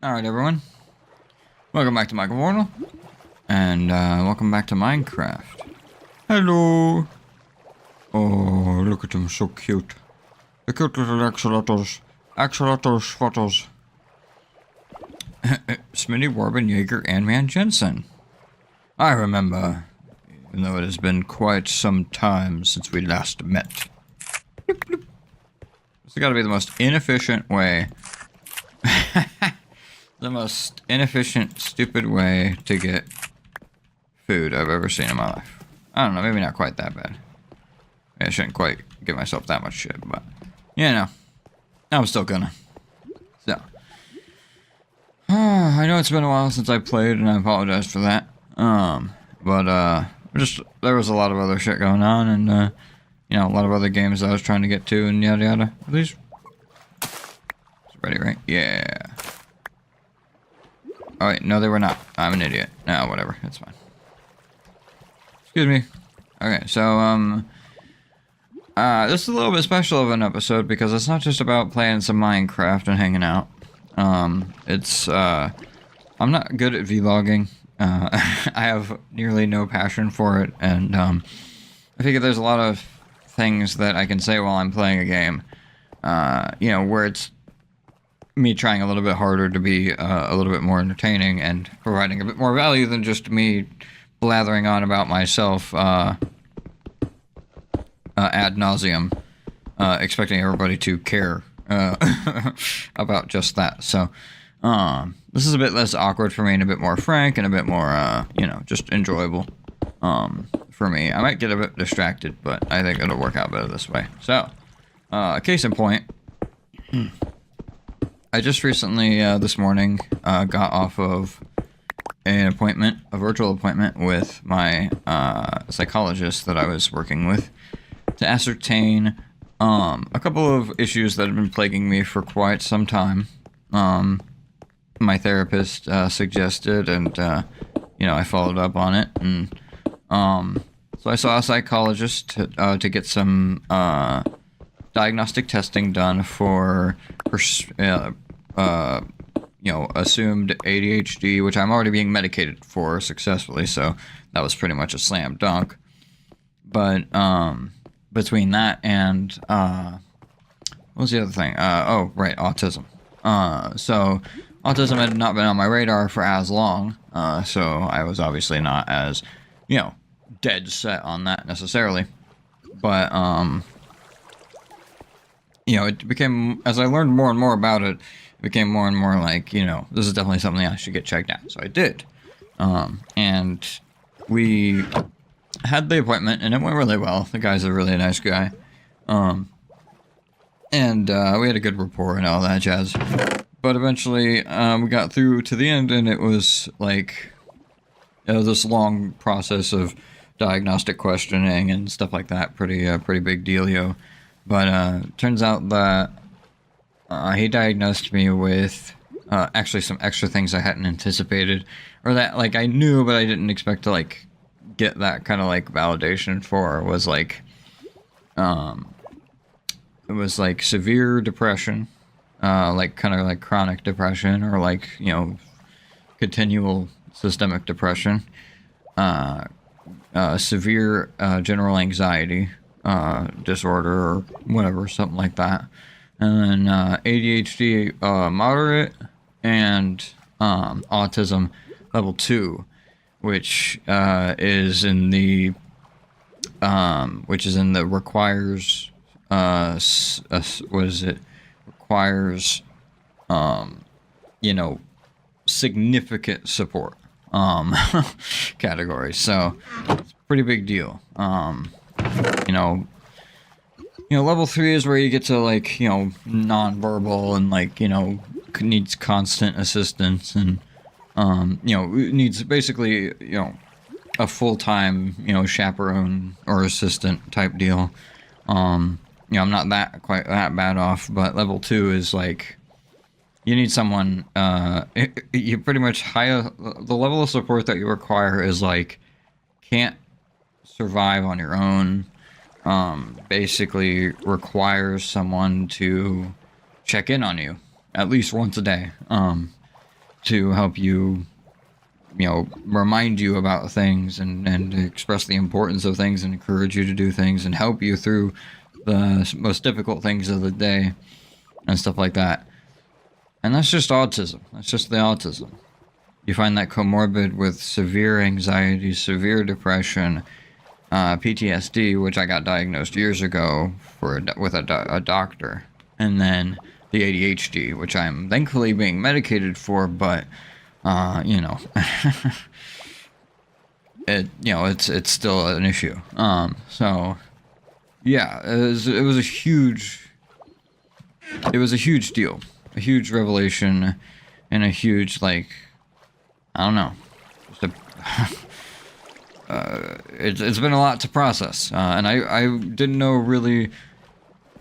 Alright everyone, welcome back to Michael Warnell, and welcome back to Minecraft. Hello! Oh, look at them, so cute. The cute little axolotls. Axolotls photos. Smitty, Warbin, Jaeger, and Man Jensen. I remember, even though it has been quite some time since we last met. Bloop, bloop. This has got to be the most inefficient way. The most inefficient, stupid way to get food I've ever seen in my life. I don't know, maybe not quite that bad. I shouldn't quite give myself that much shit, but, you know, I'm still gonna. So. I know it's been a while since I played, and I apologize for that. Just, there was a lot of other shit going on, and, you know, a lot of other games I was trying to get to, and yada yada. Are these ready, right? Yeah. Oh wait, no they were not. I'm an idiot. No, whatever, it's fine. Excuse me. Okay, so, this is a little bit special of an episode because it's not just about playing some Minecraft and hanging out. I'm not good at vlogging. I have nearly no passion for it, and, I figure there's a lot of things that I can say while I'm playing a game, you know, where it's me trying a little bit harder to be a little bit more entertaining and providing a bit more value than just me blathering on about myself ad nauseum, expecting everybody to care about just that. So this is a bit less awkward for me and a bit more frank and a bit more, you know, just enjoyable for me. I might get a bit distracted, but I think it'll work out better this way. So, case in point, I just recently, this morning, got off of an appointment, a virtual appointment with my psychologist that I was working with to ascertain a couple of issues that have been plaguing me for quite some time. My therapist suggested, and you know, I followed up on it, and so I saw a psychologist to get some diagnostic testing done for you know, assumed ADHD, which I'm already being medicated for successfully, so that was pretty much a slam dunk. But between that and what was the other thing? Oh, right, autism. So autism had not been on my radar for as long, so I was obviously not as, you know, dead set on that necessarily. But you know, it became, as I learned more and more about it, it became more and more like, you know, this is definitely something I should get checked out. So I did. And we had the appointment, and it went really well. The guy's a really nice guy. And we had a good rapport and all that jazz. But eventually, we got through to the end, and it was like, you know, this long process of diagnostic questioning and stuff like that. Pretty big dealio. But turns out that he diagnosed me with actually some extra things I hadn't anticipated, or that like I knew but I didn't expect to like get that kind of like validation for. Was like it was like severe depression, like kind of like chronic depression, or like, you know, continual systemic depression, severe general anxiety disorder or whatever, something like that, and then ADHD moderate, and autism level 2, which is in the requires what is it, requires you know, significant support category. So it's a pretty big deal. You know, level 3 is where you get to, like, you know, non-verbal and, like, you know, needs constant assistance, and, you know, needs basically, you know, a full-time, you know, chaperone or assistant type deal. You know, I'm not quite that bad off, but level 2 is, like, you need someone, you pretty much the level of support that you require is, like, can't survive on your own. Basically requires someone to check in on you at least once a day. to help you, remind you about things and express the importance of things and encourage you to do things and help you through the most difficult things of the day and stuff like that. And that's just autism. That's just the autism. You find that comorbid with severe anxiety, severe depression, PTSD, which I got diagnosed years ago with a doctor, and then the ADHD, which I'm thankfully being medicated for, but it's still an issue. So yeah, it was a huge deal, a huge revelation, and a huge, like, I don't know, just it's been a lot to process, and I didn't know really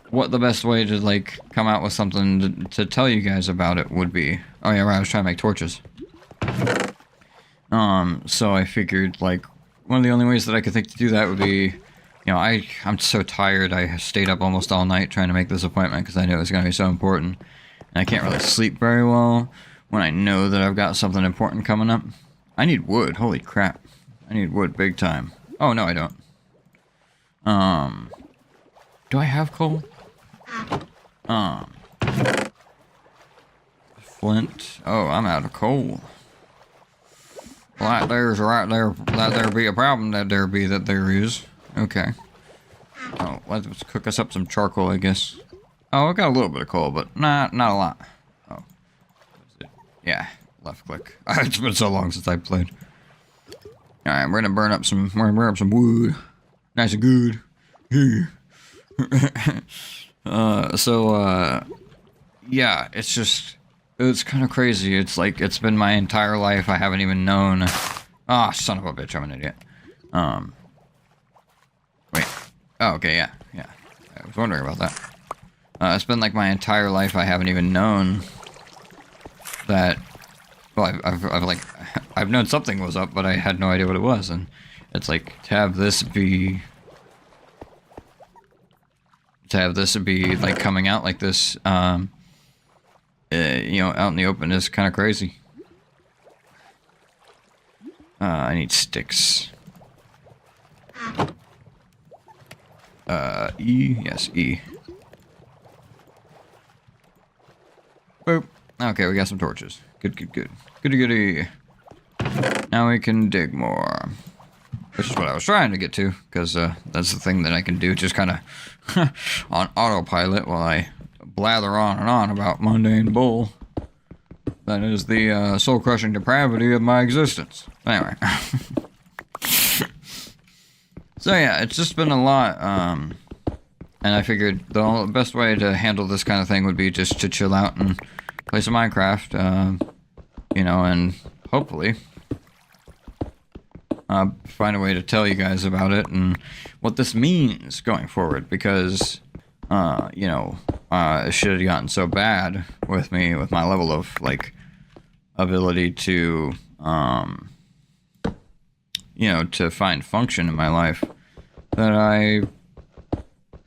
what the best way to, like, come out with something to tell you guys about it would be. Oh yeah, right, I was trying to make torches. So I figured, like, one of the only ways that I could think to do that would be, I'm so tired. I stayed up almost all night trying to make this appointment because I knew it was going to be so important, and I can't really sleep very well when I know that I've got something important coming up. I need wood. Holy crap. I need wood big time. Oh, no, I don't. Do I have coal? Flint. Oh, I'm out of coal. Well, that there's right there. That there be a problem. That there is. Okay. Oh, let's cook us up some charcoal, I guess. Oh, I got a little bit of coal, but not a lot. Oh. Yeah, left click. It's been so long since I played. Alright, we're gonna burn up some wood. Nice and good. Yeah, it's kind of crazy. It's like, it's been my entire life. I haven't even known. Ah, son of a bitch, I'm an idiot. Wait. Oh, okay, yeah. I was wondering about that. It's been like my entire life. I haven't even known that. Well, I've known something was up, but I had no idea what it was. And it's like, to have this be like coming out like this, out in the open is kind of crazy. I need sticks. E? Yes, E. Boop. Okay, we got some torches. Good. Goody. Now we can dig more. Which is what I was trying to get to, because that's the thing that I can do, just kind of on autopilot while I blather on and on about mundane bull. That is the soul-crushing depravity of my existence. Anyway. So yeah, it's just been a lot, and I figured the best way to handle this kind of thing would be just to chill out and play some Minecraft, and hopefully find a way to tell you guys about it and what this means going forward, because shit had gotten so bad with me, with my level of, like, ability to to find function in my life, that I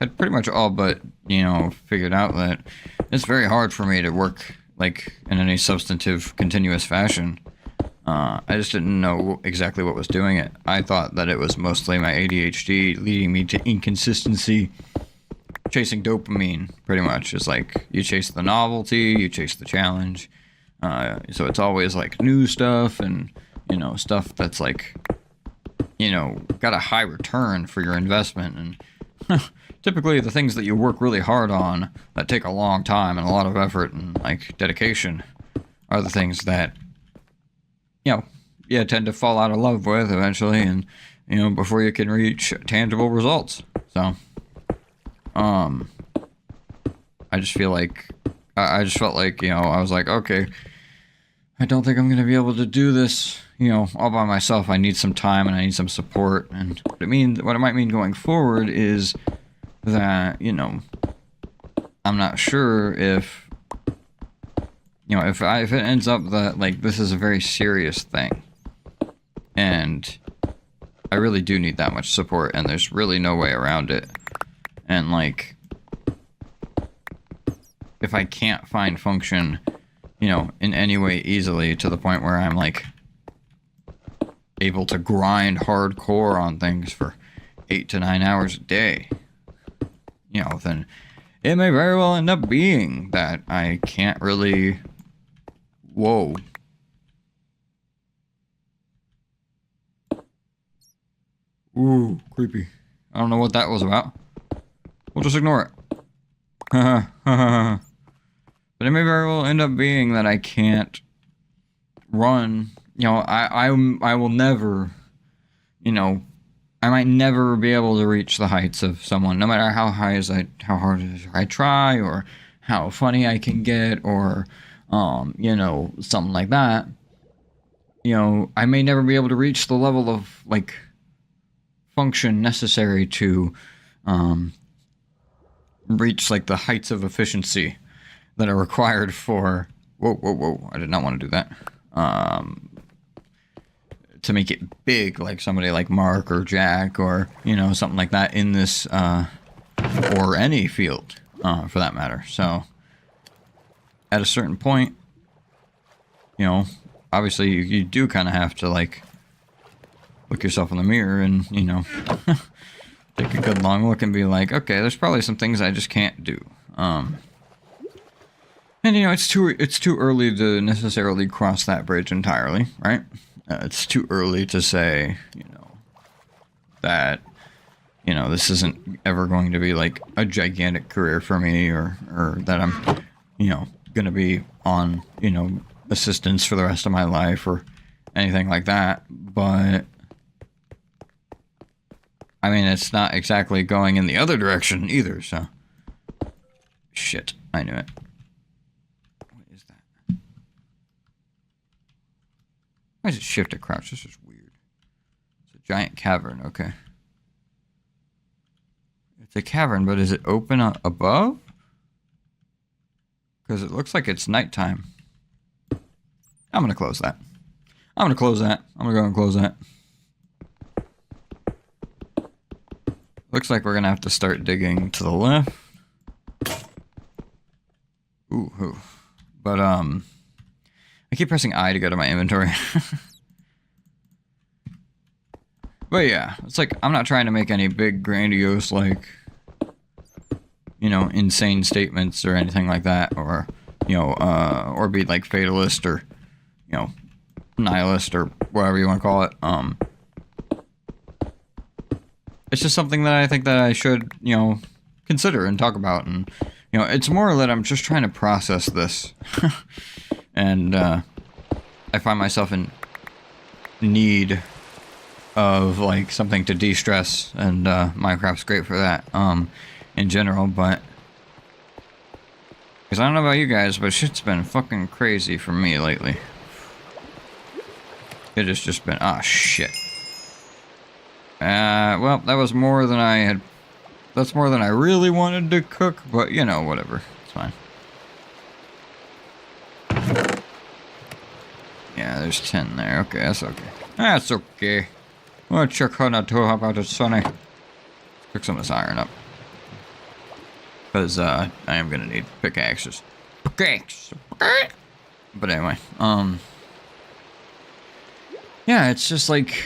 had pretty much all but figured out that it's very hard for me to work, like, in any substantive continuous fashion. I just didn't know exactly what was doing it. I thought that it was mostly my ADHD leading me to inconsistency, chasing dopamine, pretty much. It's like, you chase the novelty, you chase the challenge. So it's always, like, new stuff and, stuff that's, like, got a high return for your investment. And typically the things that you work really hard on that take a long time and a lot of effort and, like, dedication are the things that tend to fall out of love with eventually, and before you can reach tangible results. So I just feel like I just felt like I was like, okay, I don't think I'm gonna be able to do this all by myself. I need some time and I need some support. And what it might mean going forward is that I'm not sure if if it ends up that, like, this is a very serious thing, and I really do need that much support, and there's really no way around it. And, like, if I can't find function you know, in any way easily to the point where I'm like able to grind hardcore on things for 8 to 9 hours a day, you know, then it may very well end up being that I can't really... Whoa. Ooh, creepy. I don't know what that was about. We'll just ignore it. But it may very well end up being that I can't run. You know, I will never, you know, I might never be able to reach the heights of someone, no matter how hard I try, or how funny I can get, or, you know, something like that. You know, I may never be able to reach the level of, like, function necessary to, reach, like, the heights of efficiency that are required for... Whoa, I did not want to do that. To make it big, like somebody like Mark or Jack, or, you know, something like that in this, or any field, for that matter. So, at a certain point, you know, obviously you do kind of have to, like, look yourself in the mirror and, you know, take a good long look and be like, okay, there's probably some things I just can't do. And, you know, it's too early to necessarily cross that bridge entirely, right? It's too early to say, you know, that, you know, this isn't ever going to be like a gigantic career for me, or that I'm, you know, going to be on, you know, assistance for the rest of my life or anything like that. But, I mean, it's not exactly going in the other direction either, so. Shit, I knew it. Why is it shift to crouch? This is weird. It's a giant cavern, okay. It's a cavern, but is it open above? Because it looks like it's nighttime. I'm going to close that. I'm going to close that. I'm going to go and close that. Looks like we're going to have to start digging to the left. Ooh. But, I keep pressing I to go to my inventory. But yeah, it's like, I'm not trying to make any big, grandiose, like, you know, insane statements or anything like that, or, you know, or be, like, fatalist, or, you know, nihilist, or whatever you want to call it. It's just something that I think that I should, you know, consider and talk about, and, you know, it's more that I'm just trying to process this. And, I find myself in need of, like, something to de-stress, and, Minecraft's great for that, in general, but... Because I don't know about you guys, but shit's been fucking crazy for me lately. It has just been... Ah, shit. Well, that was more than I had... That's more than I really wanted to cook, but, you know, whatever. It's fine. Yeah, there's 10 there. Okay, that's okay. That's okay. What you gonna do about it, Sonny? Pick some of this iron up. Because, I am gonna need pickaxes. Pickaxe! But anyway, yeah, it's just like...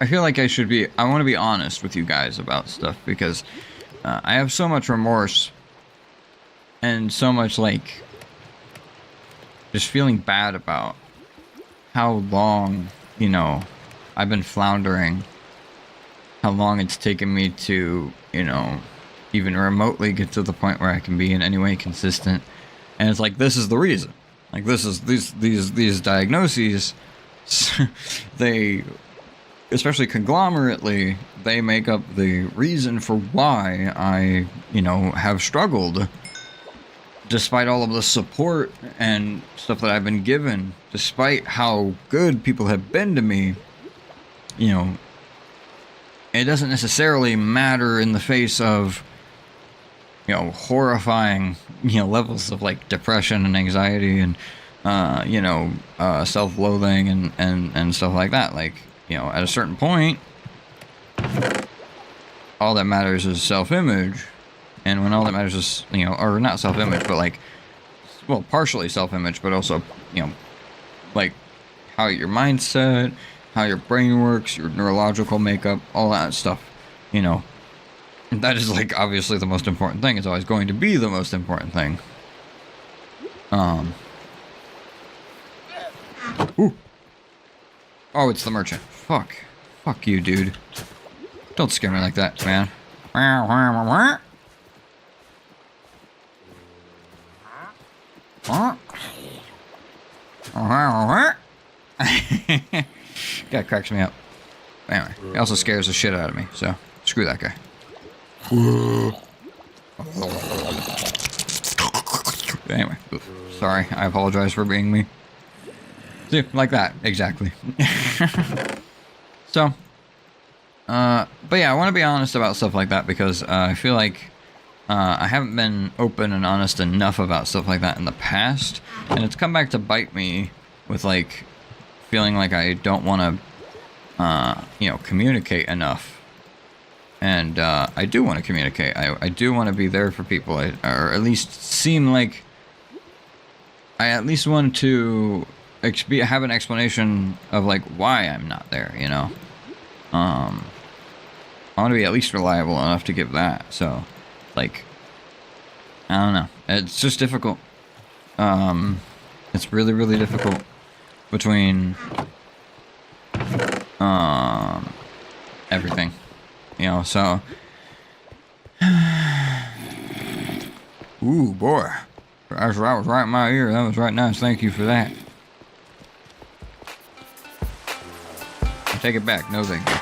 I feel like I should be... I want to be honest with you guys about stuff, because I have so much remorse and so much, like, just feeling bad about how long, you know, I've been floundering, how long it's taken me to, you know, even remotely get to the point where I can be in any way consistent. And it's like, this is the reason. Like, this is, these diagnoses, they... especially conglomerately, they make up the reason for why I, you know, have struggled. Despite all of the support and stuff that I've been given, despite how good people have been to me, you know, it doesn't necessarily matter in the face of, you know, horrifying, you know, levels of, like, depression and anxiety and, you know, self-loathing and stuff like that. Like, you know, at a certain point, all that matters is self-image, And when all that matters is, you know, or not self-image, but like, well, partially self-image, but also, you know, like how your mindset, how your brain works, your neurological makeup, all that stuff, you know, that is like obviously the most important thing. It's always going to be the most important thing. Ooh. Oh, it's the merchant. Fuck. Fuck you, dude. Don't scare me like that, man. Guy cracks me up. Anyway, he also scares the shit out of me, so screw that guy. Anyway, sorry, I apologize for being me. See, like that, exactly. So, but yeah, I want to be honest about stuff like that because I feel like I haven't been open and honest enough about stuff like that in the past, and it's come back to bite me with like feeling like I don't want to, you know, communicate enough. And I do want to communicate. I do want to be there for people, or at least seem like I at least want to have an explanation of like why I'm not there, you know. I want to be at least reliable enough to give that. So, like, I don't know. It's just difficult. It's really, really difficult between everything, you know. So, ooh boy, that was right in my ear. That was right nice. Thank you for that. I take it back. No thank you.